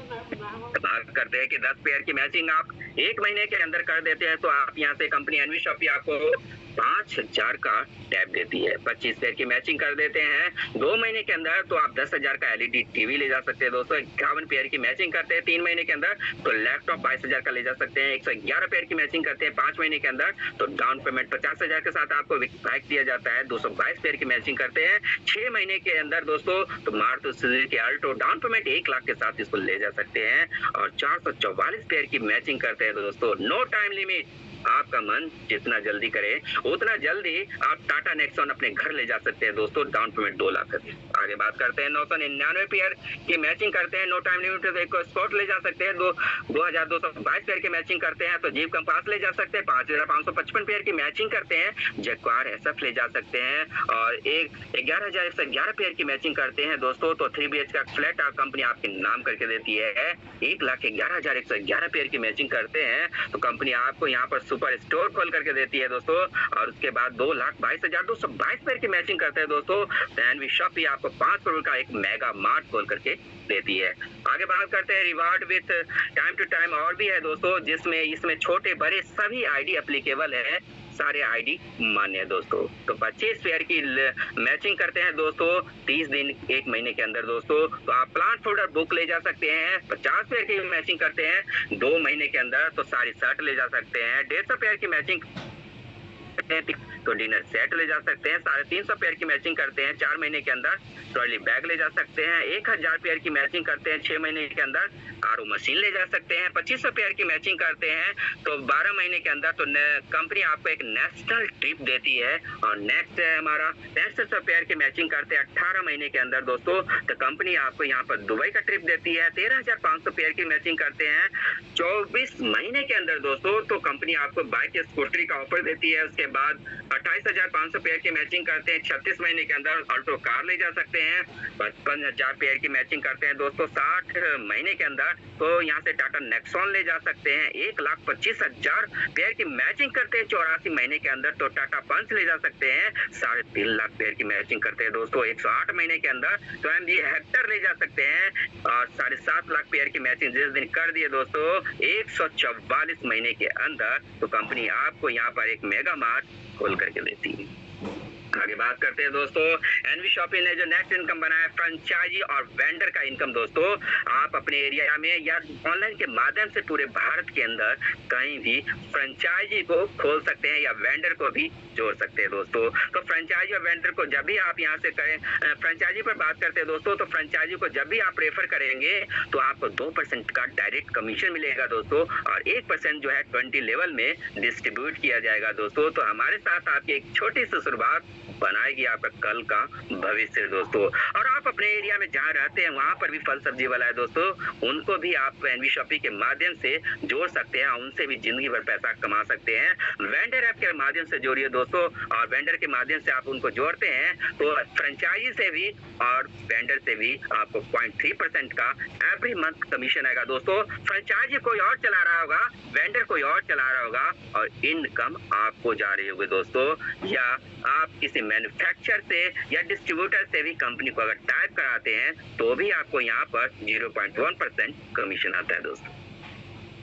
बात करते हैं कि 10 पेयर की मैचिंग आप 1 महीने के अंदर कर देते हैं तो आप यहाँ से कंपनी एनवी शॉपी आपको 5,000 का टैब देती है। 25 पेयर की मैचिंग कर देते हैं 2 महीने के अंदर तो आप 10,000 का एलईडी टीवी ले जा सकते हैं दोस्तों। 51 पेयर की मैचिंग करते हैं 3 महीने के अंदर तो लैपटॉप 22,000 का ले जा सकते हैं। 111 पेयर की मैचिंग करते हैं 5 महीने के अंदर तो डाउन पेमेंट 50,000 के साथ आपको बाइक दिया जाता है। 222 पेयर की मैचिंग करते हैं 6 महीने के अंदर दोस्तों तो Maruti Suzuki Alto down payment 1 lakh के साथ इसको ले जा सकते हैं। और 444 पेयर की मैचिंग करते हैं दोस्तों, नो टाइम लिमिट, आपका मन जितना जल्दी करे उतना जल्दी आप टाटा नेक्सॉन अपने घर ले जा सकते हैं दोस्तों, डाउन पेमेंट 2 लाख। आगे बात करते हैं 999 पेयर की मैचिंग करते हैं, नो टाइम लिमिट तो एक स्पॉट ले जा सकते हैं। 2222 पेयर की मैचिंग करते हैं तो जीप कंपास ले जा सकते हैं। 5,555 पेयर की मैचिंग करते हैं जैक्वार एसएफ ले जा सकते हैं। और 11,111 पेयर की मैचिंग करते हैं दोस्तों तो 3 BH का फ्लैट कंपनी आपके नाम करके देती है। 1,11,111 पेयर की मैचिंग करते हैं तो कंपनी आपको यहाँ पर सुपर स्टोर खोल करके देती है दोस्तों। और उसके बाद 2,22,222 पेयर की मैचिंग करते हैं दोस्तों तो एनवी शॉपी आपको 5 करोड़ का एक मेगा मार्ट खोल करके देती है। आगे बात करते हैं reward with time to time और भी है दोस्तों, जिसमें इसमें छोटे बड़े सभी आईडी एप्लीकेबल है, सारे आईडी मान्य है दोस्तों। तो 25 पेयर की मैचिंग करते हैं दोस्तों 30 दिन 1 महीने के अंदर दोस्तों तो आप प्लांट फोल्डर बुक ले जा सकते हैं। 50 पेयर की मैचिंग करते हैं 2 महीने के अंदर तो सारी शर्ट ले जा सकते हैं। 150 पेयर की मैचिंग तो डिनर सेट ले जा सकते हैं। 350 पेयर की मैचिंग करते हैं 4 महीने के अंदर, ट्रॉली बैग ले जा सकते हैं। 1000 पेयर की मैचिंग करते हैं 6 महीने के अंदर, आरओ मशीन ले जा सकते हैं। 2500 पेयर की मैचिंग करते हैं तो 12 महीने के अंदर, तो कंपनी आपको एक नेशनल ट्रिप देती है। और नेक्स्ट है हमारा 6500 पेयर की मैचिंग करते हैं 18 महीने के अंदर दोस्तों, तो कंपनी आपको यहाँ पर दुबई का ट्रिप देती है। 13500 पेयर की मैचिंग करते हैं 24 महीने के अंदर दोस्तों, तो कंपनी आपको बाइक या स्कूटरी का ऑफर देती है। उसके बाद 28500 पेयर की मैचिंग करते हैं 36 महीने के अंदर, ऑल्टो कार ले जा सकते हैं। 55000 पेयर की मैचिंग करते हैं दोस्तों 60 महीने के अंदर, तो यहाँ से टाटा नेक्सॉन ले जा सकते हैं। 1,25,000 पेयर की मैचिंग करते हैं 84 महीने के अंदर, तो टाटा पंच ले जा सकते हैं। 3.5 लाख पेयर की मैचिंग करते हैं दोस्तों 108 महीने के अंदर, तो एमजी हेक्टर ले जा सकते हैं। और 7.5 लाख पेयर की मैचिंग जिस दिन कर दिए दोस्तों 144 महीने के अंदर, तो कंपनी आपको यहाँ पर एक मेगा मार्ट खोल करके देती है। आगे बात करते हैं दोस्तों, एनवी शॉपिंग ने जो नेक्स्ट इनकम बनाया है फ्रेंचाइजी और वेंडर का इनकम दोस्तों। आप अपने एरिया में या ऑनलाइन के माध्यम से पूरे भारत के अंदर कहीं भी फ्रेंचाइजी को खोल सकते हैं या वेंडर को भी जोड़ सकते हैं दोस्तों। तो फ्रेंचाइजी और वेंडर को जब भी आप यहाँ से करें, फ्रेंचाइजी पर बात करते हैं दोस्तों, तो फ्रेंचाइजी को जब भी आप रेफर करेंगे तो आपको 2% का डायरेक्ट कमीशन मिलेगा दोस्तों, और 1% जो है 20 लेवल में डिस्ट्रीब्यूट किया जाएगा दोस्तों। तो हमारे साथ आपकी एक छोटी सी शुरुआत बनाएगी आपका कल का भविष्य दोस्तों। और आप अपने एरिया में जहाँ रहते हैं वहाँ पर भी फल सब्जी वाला है दोस्तों, उनको भी आप एनवी शॉपिंग के माध्यम से जोड़ सकते हैं, उनसे भी जिंदगी भर पैसा कमा सकते हैं। वेंडर ऐप के माध्यम से जोड़िए दोस्तों, और वेंडर के माध्यम से आप उनको जोड़ते हैं तो फ्रेंचाइजी से भी और वेंडर से भी आपको 0.3% का एवरी मंथ कमीशन आएगा दोस्तों। फ्रेंचाइजी कोई और चला रहा होगा, वेंडर कोई और चला रहा होगा, और इनकम आपको जा रही होगी दोस्तों। या आप किसी मैन्युफैक्चरर से या डिस्ट्रीब्यूटर से भी कंपनी को अगर टाइप कराते हैं तो भी आपको यहाँ पर 0.1% कमीशन आता है दोस्तों।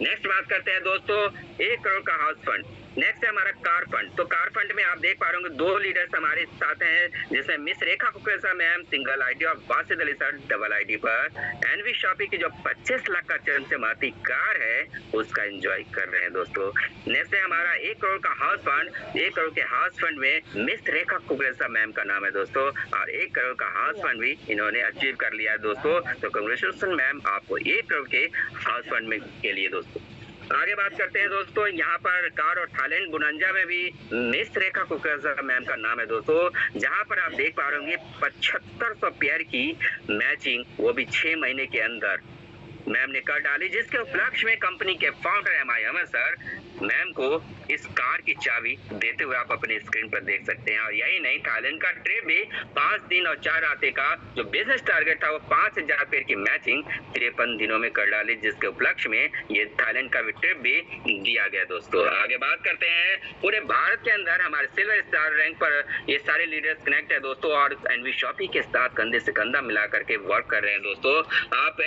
नेक्स्ट बात करते हैं दोस्तों 1 करोड़ का हाउस फंड। नेक्स्ट है हमारा कार फंड। तो कार फंड में आप देख पा रहे होंगे 2 लीडर्स हमारे साथ हैं, जिसमें मिस रेखा कुकरेजा मैम सिंगल आईडी और Wasid Ali sir double ID पर एनवी शॉपिंग की जो 25 लाख का चमचमाती कार है उसका एंजॉय कर रहे हैं दोस्तों। नेक्स्ट है हमारा 1 करोड़ का हाउस फंड। 1 करोड़ के हाउस फंड में मिस रेखा कुकरेजा मैम का नाम है दोस्तों, और 1 करोड़ का हाउस फंड भी इन्होंने अचीव कर लिया है दोस्तों। तो कांग्रेचुलेशन मैम आपको 1 करोड़ के हाउस फंड में के लिए दोस्तों। आगे बात करते हैं दोस्तों, यहाँ पर कार और थाईलैंड बुनंजा में भी मिस रेखा कुकरेजा मैम का नाम है दोस्तों, जहाँ पर आप देख पा रहे होंगे 7500 पेयर की मैचिंग, वो भी 6 महीने के अंदर मैम ने कर डाली, जिसके उपलक्ष्य में कंपनी के फाउंडर एमआईएम सर मैम को इस कार की चाबी देते हुए आप अपने स्क्रीन पर देख सकते हैं। और यही नहीं, थाईलैंड का ट्रिप भी 5 दिन और 4 रातें का जो बिजनेस टारगेट था वो 5000 पेयर की मैचिंग 53 दिनों में कर डाली, जिसके उपलक्ष्य में ये थाईलैंड का भी ट्रिप भी दिया गया दोस्तों। आगे बात करते हैं, पूरे भारत के अंदर हमारे सिल्वर स्टार रैंक पर ये सारे लीडर्स कनेक्ट है दोस्तों, और एनवी शॉपिंग के साथ कंधे से कंधा मिला करके वर्क कर रहे हैं दोस्तों। आप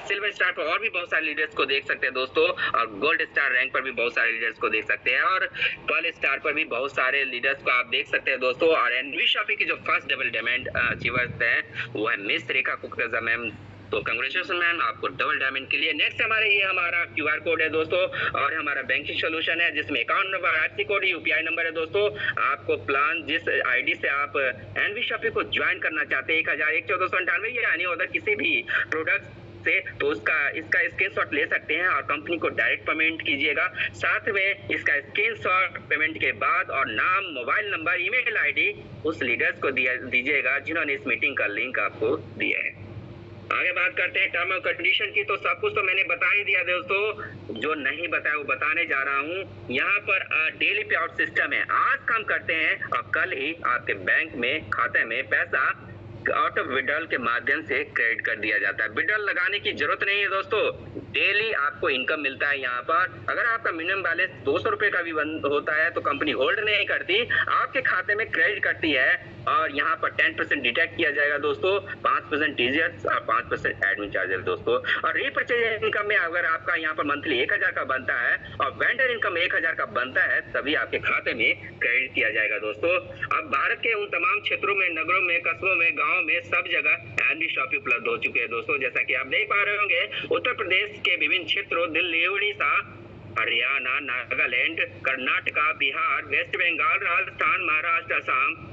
सिल्वर स्टार पर और भी बहुत सारे लीडर्स को देख सकते हैं दोस्तों, और गोल्ड स्टार रैंक पर भी बहुत सारे लीडर्स को देख सकते हैं, और पर्ल स्टार पर भी बहुत सारे लीडर्स को आप देख सकते हैं दोस्तों। और एनवी शॉपिंग की जो फर्स्ट डबल डायमंड अचीवर्स है वो है मिस रेखा कुकरेजा मैम, तो कांग्रेचुलेशन मैम आपको डबल डायमंड के लिए। नेक्स्ट हमारे ये हमारा क्यूआर कोड है दोस्तों, और हमारा बैंकिंग सोल्यूशन है जिसमें account number, IFSC code, UPI number है दोस्तों। आपको प्लान जिस आईडी से आप एनवी शॉपिंग को ज्वाइन करना चाहते हैं 1001-1498 या यानी अदर किसी भी प्रोडक्ट से, तो इसका स्क्रीनशॉट ले सकते हैं और कंपनी को डायरेक्ट पेमेंट कीजिएगा। साथ में इसका स्क्रीनशॉट पेमेंट के बाद और नाम, मोबाइल नंबर, ईमेल आईडी उस लीडर्स को दीजिएगा जिन्होंने इस मीटिंग का लिंक आपको दिया है। आगे बात करते हैं टर्म और कंडीशन की। तो सब कुछ तो मैंने बता ही दिया दोस्तों, जो नहीं बताया वो बताने जा रहा हूँ। यहाँ पर डेली पे आउट सिस्टम है, आज काम करते हैं और कल ही आपके बैंक में खाते में पैसा ऑटो विड्रॉल के माध्यम से क्रेडिट कर दिया जाता है। विड्रॉल लगाने की जरूरत नहीं है दोस्तों, डेली आपको इनकम मिलता है यहाँ पर। अगर आपका मिनिमम बैलेंस 200 रुपए का भी होता है तो कंपनी होल्ड नहीं करती, आपके खाते में क्रेडिट करती है, और यहाँ पर 10% डिटेक्ट किया जाएगा दोस्तों, 5% टीजीएस और 5% एडमिन चार्जेस दोस्तों। और रीपरचेज इनकम में अगर आपका यहाँ पर मंथली 1000 का बनता है और वेंडर इनकम 1000 का बनता है, तभी आपके खाते में क्रेडिट किया जाएगा दोस्तों। अब भारत के उन तमाम क्षेत्रों में, नगरों में, कस्बों में, गाँव में, सब जगह एनवी शॉपिंग उपलब्ध हो चुके हैं दोस्तों। जैसा कि आप देख पा रहे होंगे, उत्तर प्रदेश के विभिन्न क्षेत्रों, दिल्ली, उड़ीसा, हरियाणा, नागालैंड, कर्नाटका, बिहार, वेस्ट बंगाल, राजस्थान, महाराष्ट्र, असम,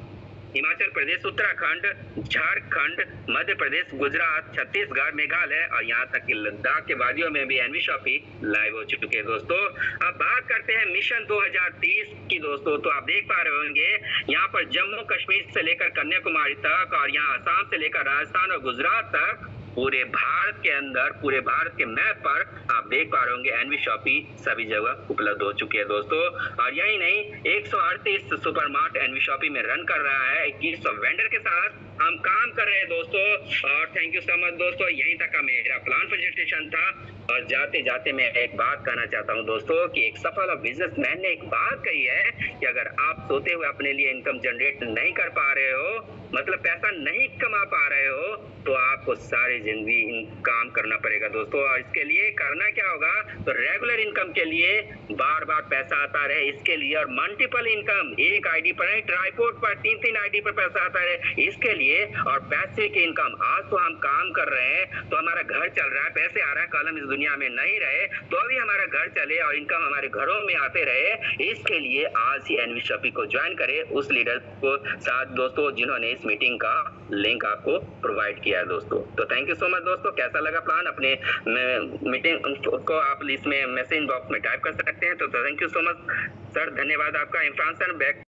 हिमाचल प्रदेश, उत्तराखंड, झारखंड, मध्य प्रदेश, गुजरात, छत्तीसगढ़, मेघालय और यहाँ तक कि लद्दाख के वादियों में भी एनवी शॉपी लाइव हो चुके हैं दोस्तों। अब बात करते हैं मिशन 2030 की दोस्तों। तो आप देख पा रहे होंगे यहाँ पर जम्मू कश्मीर से लेकर कन्याकुमारी तक और यहाँ असम से लेकर राजस्थान और गुजरात तक पूरे भारत के अंदर, पूरे भारत के मैप पर आप देख पा रहे होंगे एनवी शॉपी सभी जगह उपलब्ध हो चुके हैं दोस्तों। और यही नहीं, 138 सुपरमार्ट एनवी शॉपी में रन कर रहा है। 2100 वेंडर के साथ हम काम कर रहे हैं दोस्तों। और थैंक यू सो मच दोस्तों, यहीं तक का मेरा प्लान प्रेजेंटेशन था। और जाते जाते मैं एक बात कहना चाहता हूं दोस्तों कि एक सफल बिजनेसमैन ने एक बात कही है कि अगर आप सोते हुए अपने लिए इनकम जनरेट नहीं कर पा रहे हो, मतलब पैसा नहीं कमा पा रहे हो, तो आपको सारी जिंदगी काम करना पड़ेगा दोस्तों। और इसके लिए करना क्या होगा, तो रेगुलर इनकम के लिए बार बार पैसा आता रहे इसके लिए, और मल्टीपल इनकम, एक आईडी पर नहीं, ट्राइपोड पर 3-3 आईडी पर पैसा आता रहे इसके लिए, और पैसे की इनकम। आज तो हम काम कर रहे हैं तो हमारा घर चल रहा है, पैसे आ रहा है, कल हम इस दुनिया में नहीं रहे तो भी हमारा घर चले और इनकम हमारे घरों में आते रहे। इसके लिए आज ही एनवी शॉपी को ज्वाइन करें उस लीडर को साथ दोस्तों जिन्होंने इस मीटिंग का लिंक आपको प्रोवाइड किया है दोस्तों। तो थैंक यू सो मच दोस्तों। कैसा लगा प्लान, अपने मीटिंग को आप इसमें मैसेज बॉक्स में टाइप कर सकते हैं। तो thank you so much sir, धन्यवाद आपका। Irfan sir back